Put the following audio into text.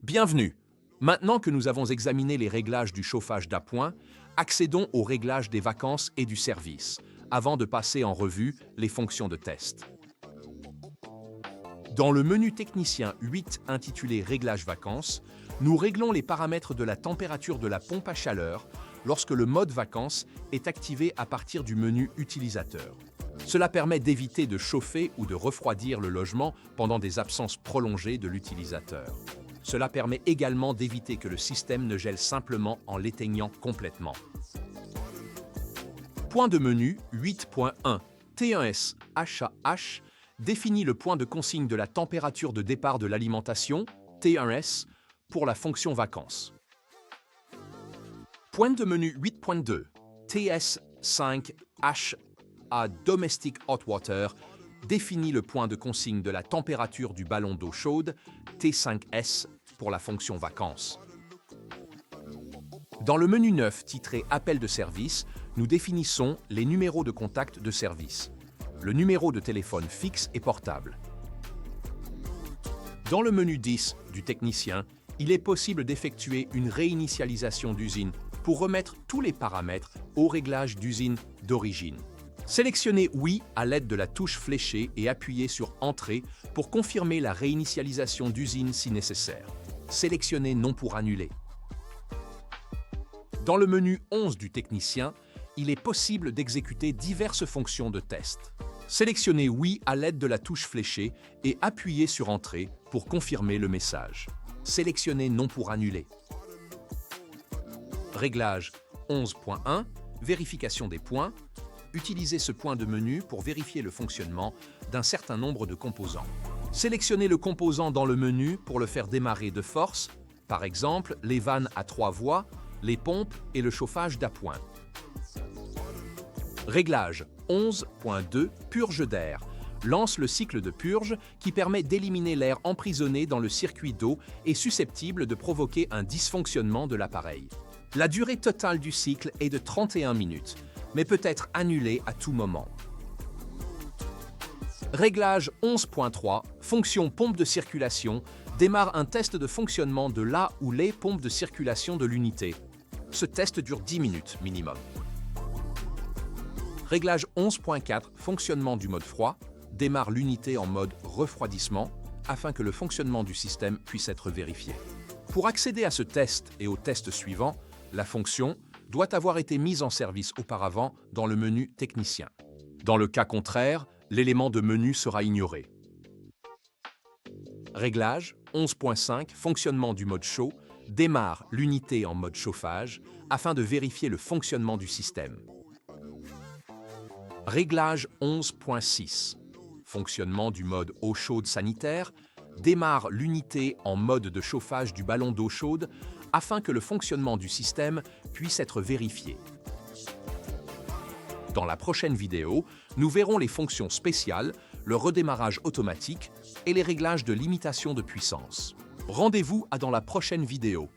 Bienvenue! Maintenant que nous avons examiné les réglages du chauffage d'appoint, accédons aux réglages des vacances et du service, avant de passer en revue les fonctions de test. Dans le menu technicien 8 intitulé Réglages vacances, nous réglons les paramètres de la température de la pompe à chaleur lorsque le mode vacances est activé à partir du menu Utilisateur. Cela permet d'éviter de chauffer ou de refroidir le logement pendant des absences prolongées de l'utilisateur. Cela permet également d'éviter que le système ne gèle simplement en l'éteignant complètement. Point de menu 8.1 T1S HAH définit le point de consigne de la température de départ de l'alimentation, T1S, pour la fonction vacances. Point de menu 8.2 TS5HA Domestic Hot Water définit le point de consigne de la température du ballon d'eau chaude, T5S, pour la fonction vacances. Dans le menu 9 titré Appel de service, nous définissons les numéros de contact de service, le numéro de téléphone fixe et portable. Dans le menu 10 du technicien, il est possible d'effectuer une réinitialisation d'usine pour remettre tous les paramètres au réglage d'usine d'origine. Sélectionnez Oui à l'aide de la touche fléchée et appuyez sur Entrée pour confirmer la réinitialisation d'usine si nécessaire. Sélectionnez Non pour annuler. Dans le menu 11 du technicien, il est possible d'exécuter diverses fonctions de test. Sélectionnez Oui à l'aide de la touche fléchée et appuyez sur Entrée pour confirmer le message. Sélectionnez Non pour annuler. Réglage 11.1 Vérification des points. Utilisez ce point de menu pour vérifier le fonctionnement d'un certain nombre de composants. Sélectionnez le composant dans le menu pour le faire démarrer de force, par exemple les vannes à 3 voies, les pompes et le chauffage d'appoint. Réglage 11.2 Purge d'air lance le cycle de purge qui permet d'éliminer l'air emprisonné dans le circuit d'eau et susceptible de provoquer un dysfonctionnement de l'appareil. La durée totale du cycle est de 31 minutes, mais peut être annulée à tout moment. Réglage 11.3 Fonction pompe de circulation démarre un test de fonctionnement de la ou les pompes de circulation de l'unité. Ce test dure 10 minutes minimum. Réglage 11.4 Fonctionnement du mode froid démarre l'unité en mode refroidissement afin que le fonctionnement du système puisse être vérifié. Pour accéder à ce test et au test suivant, la fonction doit avoir été mise en service auparavant dans le menu Technicien. Dans le cas contraire, l'élément de menu sera ignoré. Réglage 11.5 Fonctionnement du mode chaud démarre l'unité en mode chauffage afin de vérifier le fonctionnement du système. Réglage 11.6 Fonctionnement du mode eau chaude sanitaire démarre l'unité en mode de chauffage du ballon d'eau chaude afin que le fonctionnement du système puisse être vérifié. Dans la prochaine vidéo, nous verrons les fonctions spéciales, le redémarrage automatique et les réglages de limitation de puissance. Rendez-vous dans la prochaine vidéo.